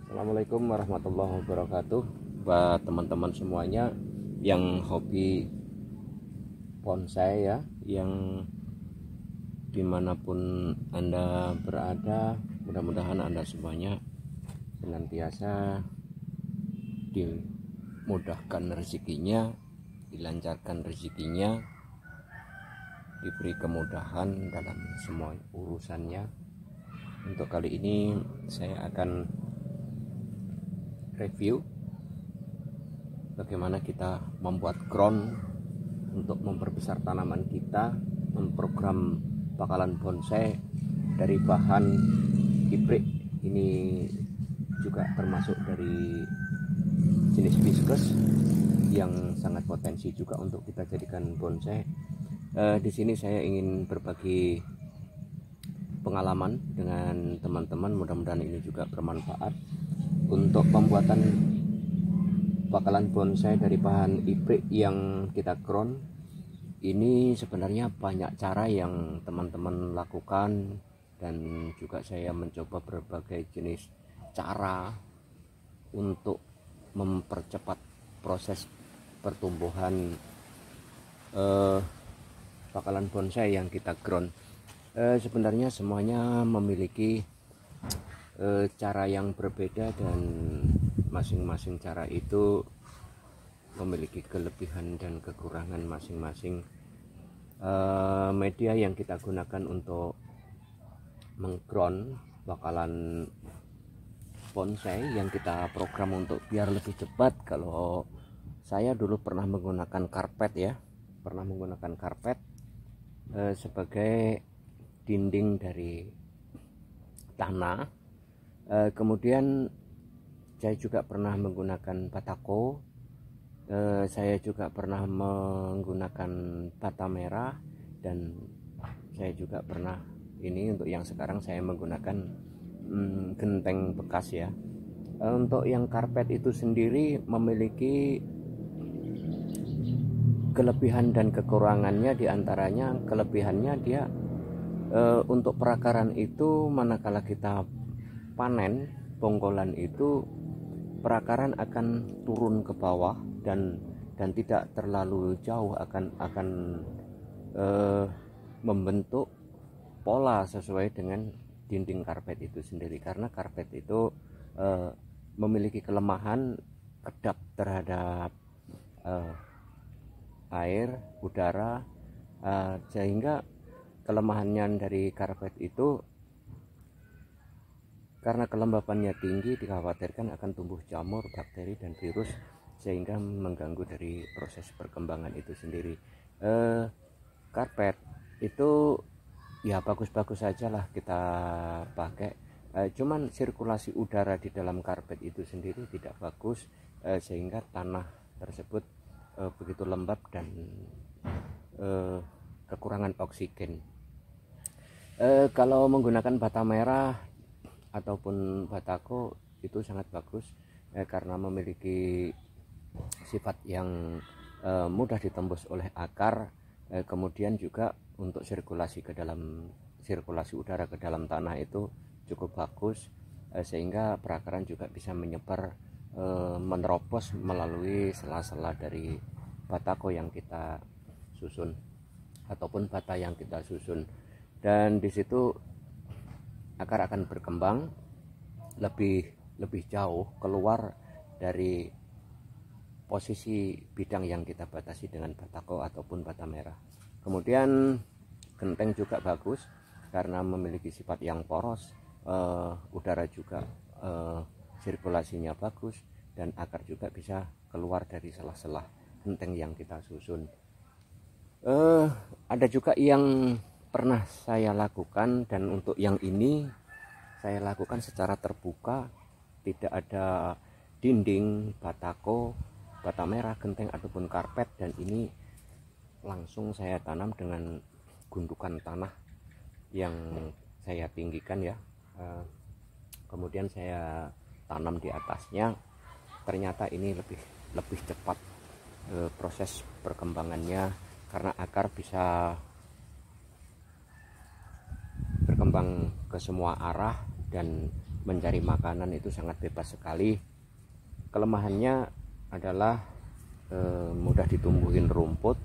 Assalamualaikum warahmatullahi wabarakatuh. Buat teman-teman semuanya yang hobi bonsai ya, yang dimanapun Anda berada, mudah-mudahan Anda semuanya senantiasa dimudahkan rezekinya, dilancarkan rezekinya, diberi kemudahan dalam semua urusannya. Untuk kali ini saya akan review bagaimana kita membuat ground untuk memperbesar tanaman kita, memprogram bakalan bonsai dari bahan hibrid. Ini juga termasuk dari jenis viscous yang sangat potensi juga untuk kita jadikan bonsai. Di sini saya ingin berbagi pengalaman dengan teman-teman, mudah-mudahan ini juga bermanfaat untuk pembuatan bakalan bonsai dari bahan hibrid yang kita ground. Ini sebenarnya banyak cara yang teman-teman lakukan, dan juga saya mencoba berbagai jenis cara untuk mempercepat proses pertumbuhan bakalan bonsai yang kita ground. Sebenarnya semuanya memiliki cara yang berbeda, dan masing-masing cara itu memiliki kelebihan dan kekurangan masing-masing. Media yang kita gunakan untuk mengground bakalan bonsai yang kita program untuk biar lebih cepat. Kalau saya dulu pernah menggunakan karpet ya, sebagai dinding dari tanah. Kemudian saya juga pernah menggunakan batako, saya juga pernah menggunakan bata merah, dan saya juga pernah ini untuk yang sekarang saya menggunakan genteng bekas ya. Untuk yang karpet itu sendiri memiliki kelebihan dan kekurangannya. Diantaranya kelebihannya dia untuk perakaran itu, manakala kita panen bongkolan itu, perakaran akan turun ke bawah dan tidak terlalu jauh, akan membentuk pola sesuai dengan dinding karpet itu sendiri. Karena karpet itu memiliki kelemahan kedap terhadap air, udara, sehingga kelemahannya dari karpet itu, karena kelembapannya tinggi, dikhawatirkan akan tumbuh jamur, bakteri, dan virus, sehingga mengganggu dari proses perkembangan itu sendiri. Karpet itu ya bagus-bagus saja lah kita pakai, cuman sirkulasi udara di dalam karpet itu sendiri tidak bagus, sehingga tanah tersebut begitu lembab dan kekurangan oksigen. Kalau menggunakan bata merah ataupun batako itu sangat bagus, karena memiliki sifat yang mudah ditembus oleh akar, kemudian juga untuk sirkulasi udara ke dalam tanah itu cukup bagus, sehingga perakaran juga bisa menyebar, menerobos melalui sela-sela dari batako yang kita susun ataupun bata yang kita susun, dan di situ akar akan berkembang lebih jauh keluar dari posisi bidang yang kita batasi dengan batako ataupun bata merah. Kemudian genteng juga bagus karena memiliki sifat yang poros, udara juga sirkulasinya bagus, dan akar juga bisa keluar dari sela-sela genteng yang kita susun. Ada juga yang pernah saya lakukan, dan untuk yang ini saya lakukan secara terbuka, tidak ada dinding, batako, bata merah, genteng ataupun karpet, dan ini langsung saya tanam dengan gundukan tanah yang saya tinggikan ya. Kemudian saya tanam di atasnya. Ternyata ini lebih cepat proses perkembangannya, karena akar bisa berkembang ke semua arah dan mencari makanan itu sangat bebas sekali. Kelemahannya adalah mudah ditumbuhin rumput,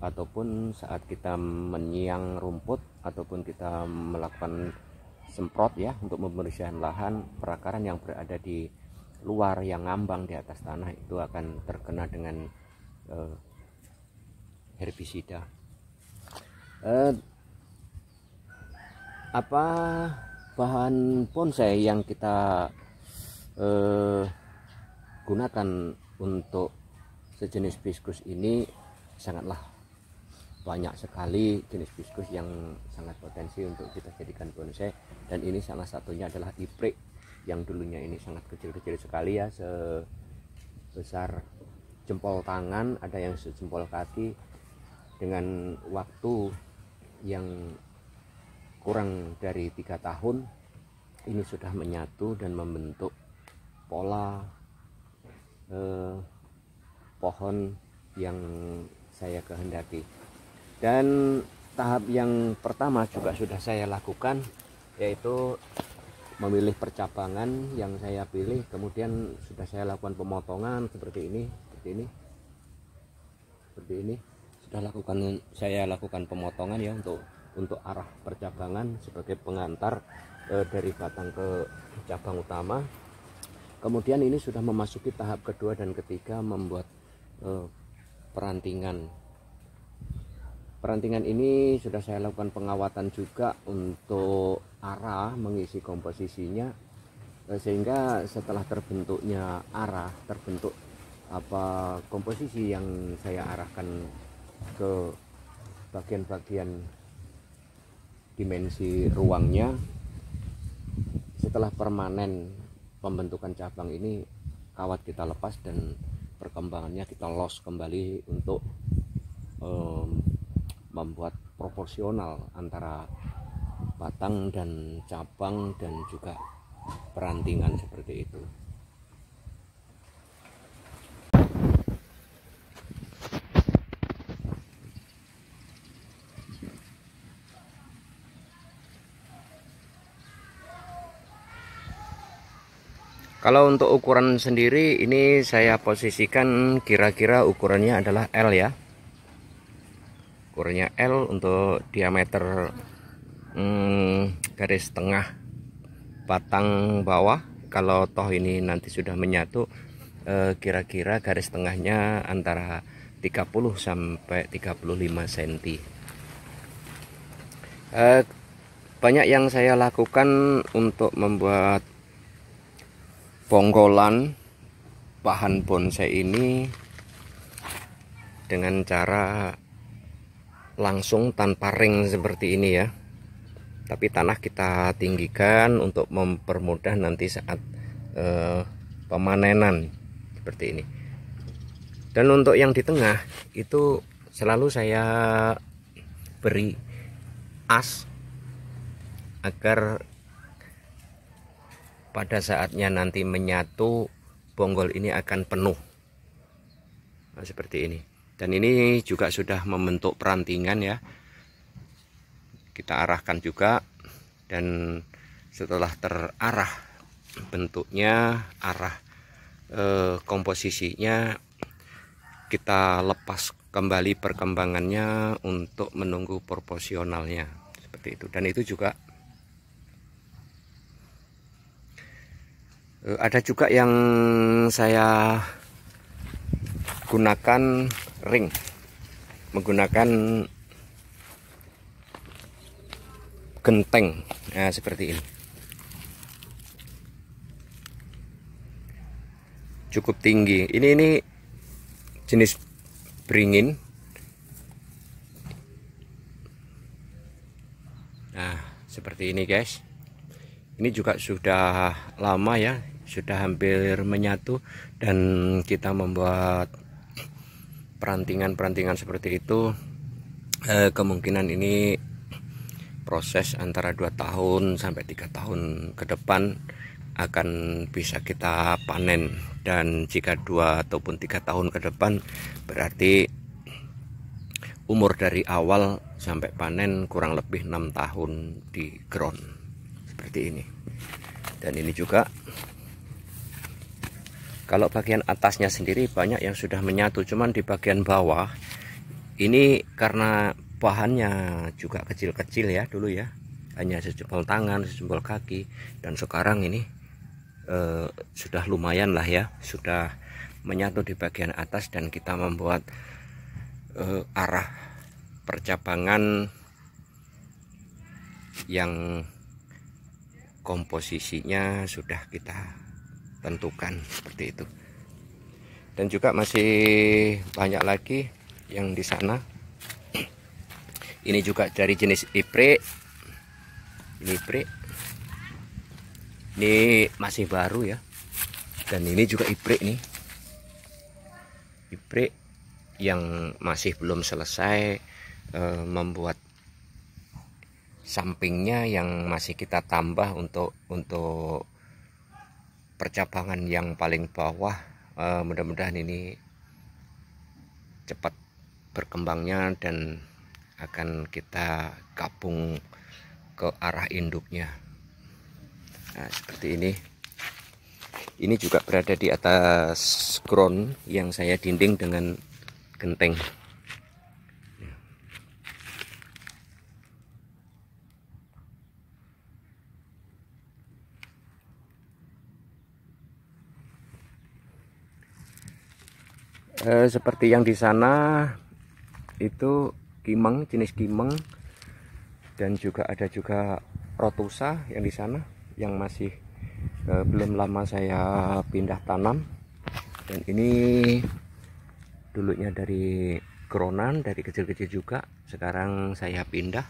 ataupun saat kita menyiang rumput ataupun kita melakukan semprot ya untuk membersihkan lahan, perakaran yang berada di luar yang ngambang di atas tanah itu akan terkena dengan herbisida. Apa bahan bonsai yang kita gunakan untuk sejenis viskus ini sangatlah banyak sekali jenis viskus yang sangat potensi untuk kita jadikan bonsai, dan ini salah satunya adalah iprik yang dulunya ini sangat kecil-kecil sekali ya, sebesar jempol tangan, ada yang sejempol kaki. Dengan waktu yang kurang dari 3 tahun ini sudah menyatu dan membentuk pola pohon yang saya kehendaki. Dan tahap yang pertama juga sudah saya lakukan, yaitu memilih percabangan yang saya pilih, kemudian sudah saya lakukan pemotongan seperti ini saya lakukan pemotongan ya untuk arah percabangan sebagai pengantar dari batang ke cabang utama. Kemudian ini sudah memasuki tahap kedua dan ketiga, membuat perantingan. Perantingan ini sudah saya lakukan pengawatan juga untuk arah mengisi komposisinya, sehingga setelah terbentuknya arah, terbentuk komposisi yang saya arahkan ke bagian-bagian dimensi ruangnya. Setelah permanen pembentukan cabang ini, kawat kita lepas dan perkembangannya kita los kembali untuk membuat proporsional antara batang dan cabang dan juga perantingan seperti itu. Kalau untuk ukuran sendiri ini saya posisikan kira-kira ukurannya adalah L ya. Ukurannya L untuk diameter garis tengah batang bawah. Kalau toh ini nanti sudah menyatu, kira-kira garis tengahnya antara 30 sampai 35 cm. Banyak yang saya lakukan untuk membuat bonggolan bahan bonsai ini dengan cara langsung tanpa ring seperti ini ya, tapi tanah kita tinggikan untuk mempermudah nanti saat pemanenan seperti ini. Dan untuk yang di tengah itu selalu saya beri as agar pada saatnya nanti menyatu bonggol ini akan penuh. Nah, seperti ini. Dan ini juga sudah membentuk perantingan ya. Kita arahkan juga, dan setelah terarah bentuknya, arah komposisinya, kita lepas kembali perkembangannya untuk menunggu proporsionalnya seperti itu. Dan itu juga ada juga yang saya gunakan ring, menggunakan genteng, nah, seperti ini. Cukup tinggi. Ini jenis beringin. Nah, seperti ini guys. Ini juga sudah lama ya, sudah hampir menyatu, dan kita membuat perantingan seperti itu. Kemungkinan ini proses antara 2 tahun sampai 3 tahun ke depan akan bisa kita panen. Dan jika 2 ataupun 3 tahun ke depan, berarti umur dari awal sampai panen kurang lebih 6 tahun di ground seperti ini. Dan ini juga kalau bagian atasnya sendiri banyak yang sudah menyatu, cuman di bagian bawah ini karena bahannya juga kecil-kecil ya dulu ya, hanya sejempol tangan, sejempol kaki, dan sekarang ini sudah lumayan lah ya, sudah menyatu di bagian atas, dan kita membuat arah percabangan yang komposisinya sudah kita tentukan seperti itu. Dan juga masih banyak lagi yang di sana. Ini juga dari jenis iprek. Ini iprek. Ini masih baru ya. Dan ini juga iprek nih. Iprek yang masih belum selesai membuat sampingnya, yang masih kita tambah untuk percabangan yang paling bawah. Mudah-mudahan ini cepat berkembangnya dan akan kita gabung ke arah induknya. Nah, seperti ini. Ini juga berada di atas ground yang saya dinding dengan genteng. Seperti yang di sana itu kimeng, jenis kimeng, dan juga ada juga rotusa yang di sana yang masih belum lama saya pindah tanam. Dan ini dulunya dari groundan, dari kecil-kecil juga, sekarang saya pindah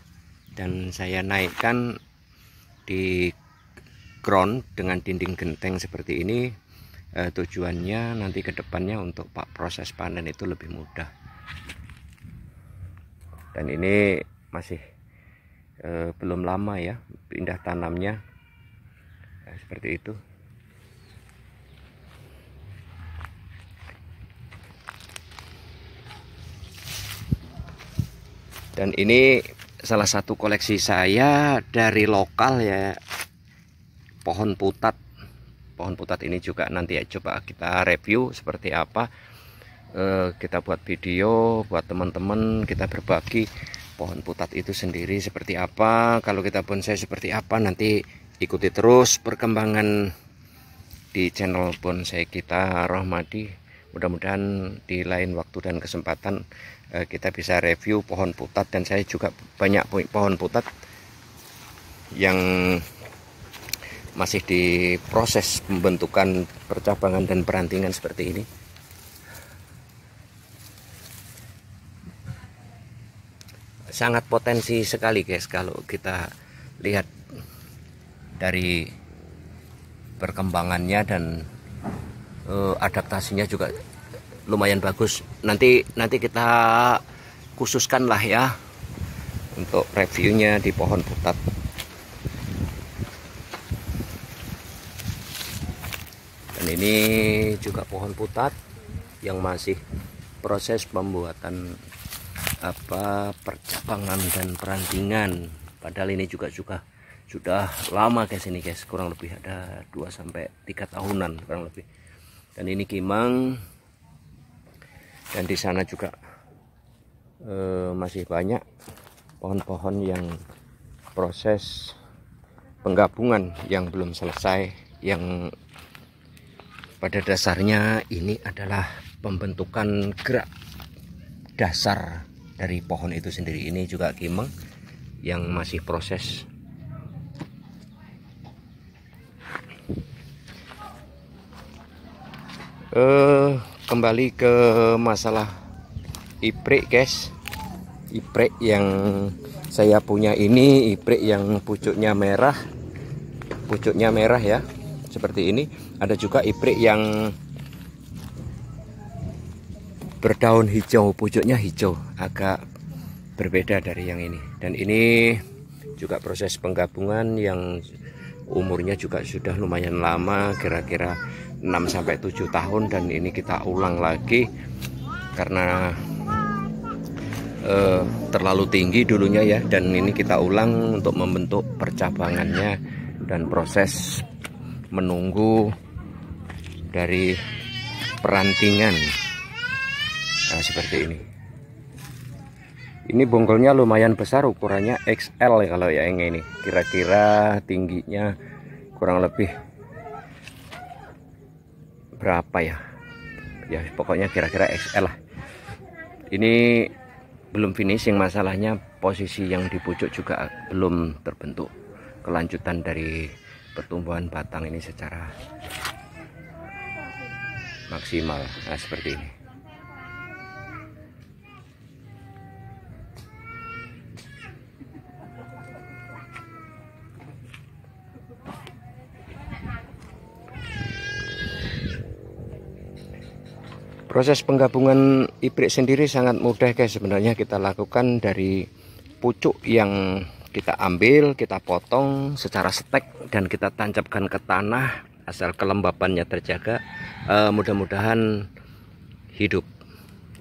dan saya naikkan di ground dengan dinding genteng seperti ini. Tujuannya nanti ke depannya untuk proses panen itu lebih mudah. Dan ini masih belum lama ya pindah tanamnya. Nah, seperti itu. Dan ini salah satu koleksi saya dari lokal ya, pohon putat. Pohon putat ini juga nanti ya coba kita review seperti apa. Kita buat video buat teman-teman, kita berbagi pohon putat itu sendiri seperti apa, kalau kita bonsai seperti apa. Nanti ikuti terus perkembangan di channel bonsai kita Rohmadi. Mudah-mudahan di lain waktu dan kesempatan kita bisa review pohon putat. Dan saya juga banyak pohon putat yang masih di proses pembentukan percabangan dan perantingan seperti ini. Sangat potensi sekali guys kalau kita lihat dari perkembangannya, dan adaptasinya juga lumayan bagus. Nanti kita khususkan lah ya untuk reviewnya di pohon putat. Dan ini juga pohon putat yang masih proses pembuatan percabangan dan perantingan. Padahal ini juga sudah lama guys, ini guys, kurang lebih ada 2-3 tahunan kurang lebih. Dan ini kimang, dan di sana juga masih banyak pohon-pohon yang proses penggabungan yang belum selesai, yang pada dasarnya ini adalah pembentukan gerak dasar dari pohon itu sendiri. Ini juga kimeng yang masih proses. Kembali ke masalah iprek guys. Iprek yang saya punya ini iprek yang pucuknya merah ya, seperti ini. Ada juga iprek yang berdaun hijau, pucuknya hijau, agak berbeda dari yang ini. Dan ini juga proses penggabungan yang umurnya juga sudah lumayan lama, kira-kira 6-7 tahun. Dan ini kita ulang lagi karena terlalu tinggi dulunya ya, dan ini kita ulang untuk membentuk percabangannya dan proses menunggu dari perantingan. Nah, seperti ini. Ini bonggolnya lumayan besar, ukurannya XL ya kalau yang ini. Kira-kira tingginya kurang lebih berapa ya? Ya pokoknya kira-kira XL lah. Ini belum finishing, masalahnya posisi yang di pucuk juga belum terbentuk kelanjutan dari pertumbuhan batang ini secara maksimal. Nah, seperti ini. Proses penggabungan ibrik sendiri sangat mudah guys, sebenarnya kita lakukan dari pucuk yang kita ambil, kita potong secara stek dan kita tancapkan ke tanah asal kelembapannya terjaga. Mudah-mudahan hidup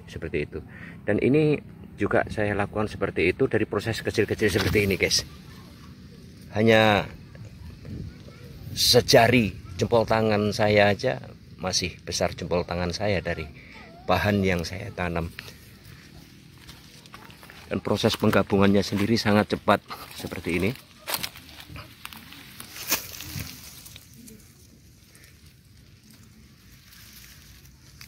seperti itu. Dan ini juga saya lakukan seperti itu dari proses kecil-kecil seperti ini guys. Hanya sejari jempol tangan saya aja masih besar jempol tangan saya dari bahan yang saya tanam. Dan proses penggabungannya sendiri sangat cepat seperti ini.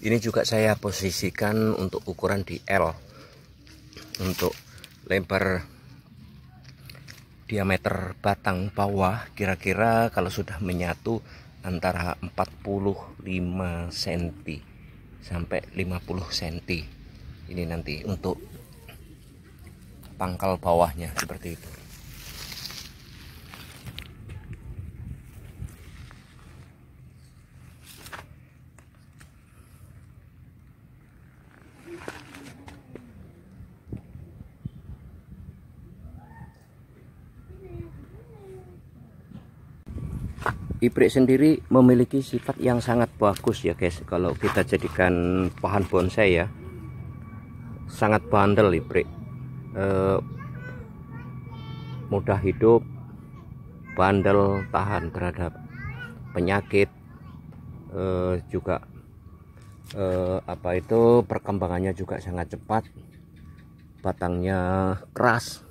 Ini juga saya posisikan untuk ukuran di L. Untuk lebar diameter batang bawah kira-kira kalau sudah menyatu antara 45 cm sampai 50 cm. Ini nanti untuk pangkal bawahnya seperti itu. Ibrik sendiri memiliki sifat yang sangat bagus ya guys. Kalau kita jadikan bahan bonsai ya, sangat bandel ibrik, mudah hidup, bandel, tahan terhadap penyakit, juga perkembangannya juga sangat cepat, batangnya keras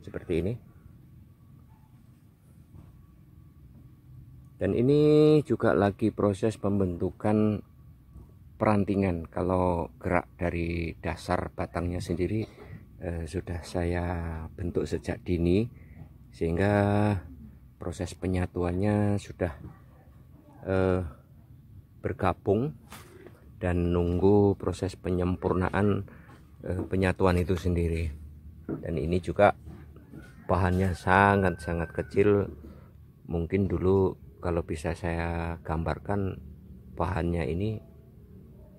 seperti ini. Dan ini juga lagi proses pembentukan perantingan. Kalau gerak dari dasar batangnya sendiri sudah saya bentuk sejak dini, sehingga proses penyatuannya sudah bergabung dan nunggu proses penyempurnaan penyatuan itu sendiri. Dan ini juga bahannya sangat-sangat kecil. Mungkin dulu kalau bisa saya gambarkan, bahannya ini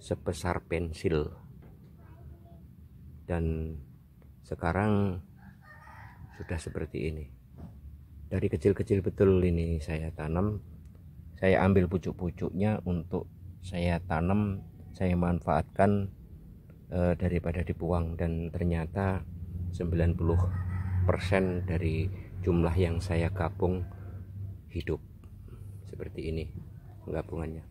sebesar pensil, dan sekarang sudah seperti ini. Dari kecil-kecil betul ini saya tanam, saya ambil pucuk-pucuknya untuk saya tanam, saya manfaatkan daripada dibuang. Dan ternyata 90% dari jumlah yang saya gabung hidup. Seperti ini penggabungannya.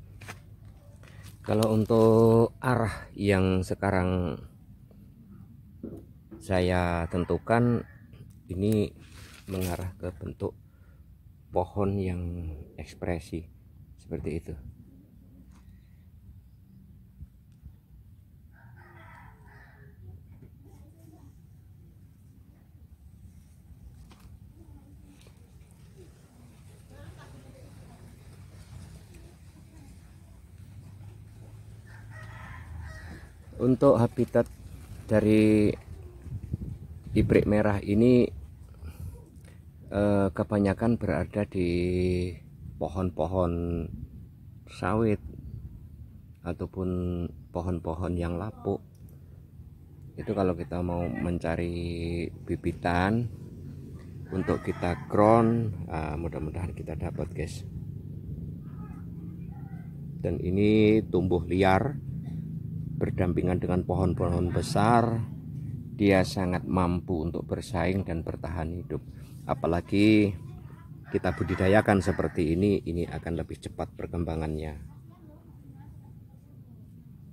Kalau untuk arah yang sekarang saya tentukan, ini mengarah ke bentuk pohon yang ekspresi seperti itu. Untuk habitat dari ibrik merah ini kebanyakan berada di pohon-pohon sawit ataupun pohon-pohon yang lapuk. Itu kalau kita mau mencari bibitan untuk kita ground, mudah-mudahan kita dapat guys. Dan ini tumbuh liar berdampingan dengan pohon-pohon besar, dia sangat mampu untuk bersaing dan bertahan hidup. Apalagi kita budidayakan seperti ini akan lebih cepat perkembangannya.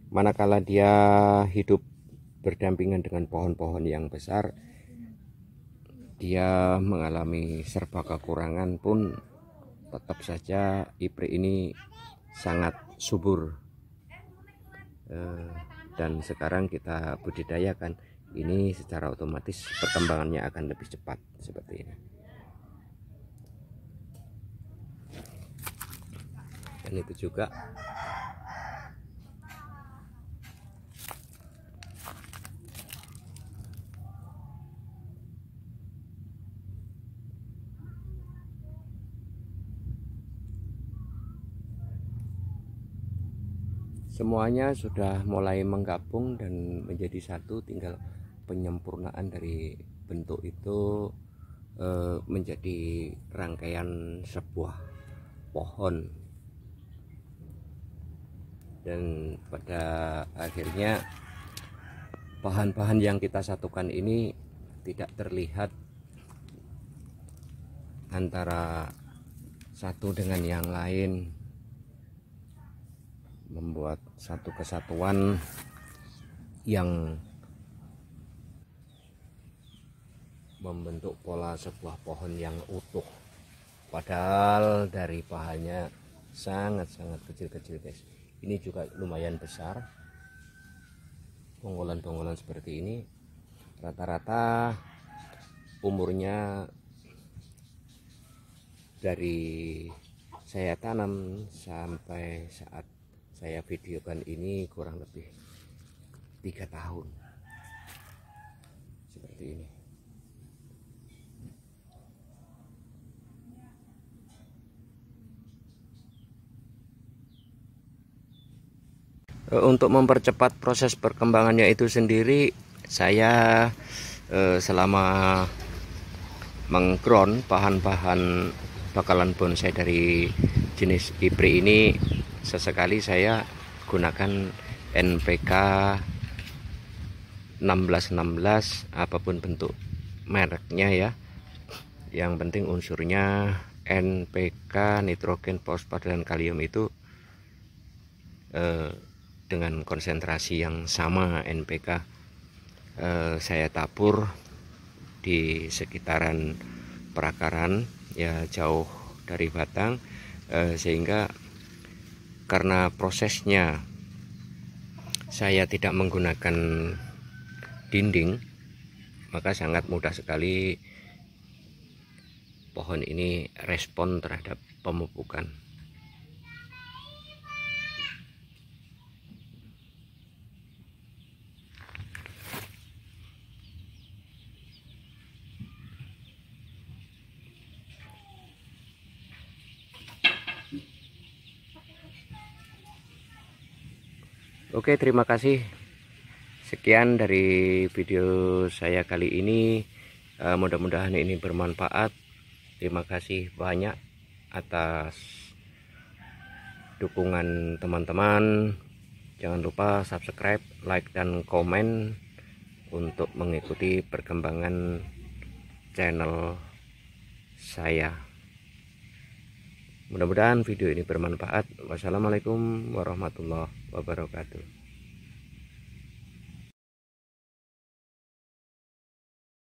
Manakala dia hidup berdampingan dengan pohon-pohon yang besar, dia mengalami serba kekurangan pun tetap saja iprik ini sangat subur. Dan sekarang kita budidayakan ini, secara otomatis perkembangannya akan lebih cepat seperti ini. Dan itu juga semuanya sudah mulai menggabung dan menjadi satu, tinggal penyempurnaan dari bentuk itu menjadi rangkaian sebuah pohon. Dan pada akhirnya bahan-bahan yang kita satukan ini tidak terlihat antara satu dengan yang lain, membuat satu kesatuan yang membentuk pola sebuah pohon yang utuh, padahal dari bahannya sangat-sangat kecil-kecil guys. Ini juga lumayan besar. Ponggolan-ponggolan seperti ini rata-rata umurnya dari saya tanam sampai saat saya videokan ini kurang lebih 3 tahun seperti ini. Untuk mempercepat proses perkembangannya itu sendiri, saya selama mengground bahan-bahan bakalan bonsai dari jenis iprik ini, sesekali saya gunakan NPK 1616 apapun bentuk mereknya ya. Yang penting unsurnya NPK, nitrogen, fosfat dan kalium itu dengan konsentrasi yang sama NPK. Saya tabur di sekitaran perakaran ya, jauh dari batang, sehingga karena prosesnya saya tidak menggunakan dinding, maka sangat mudah sekali pohon ini respon terhadap pemupukan. Oke, terima kasih. Sekian dari video saya kali ini. Mudah-mudahan ini bermanfaat. Terima kasih banyak atas dukungan teman-teman. Jangan lupa subscribe, like, dan komen untuk mengikuti perkembangan channel saya. Mudah-mudahan video ini bermanfaat. Wassalamualaikum warahmatullahi wabarakatuh.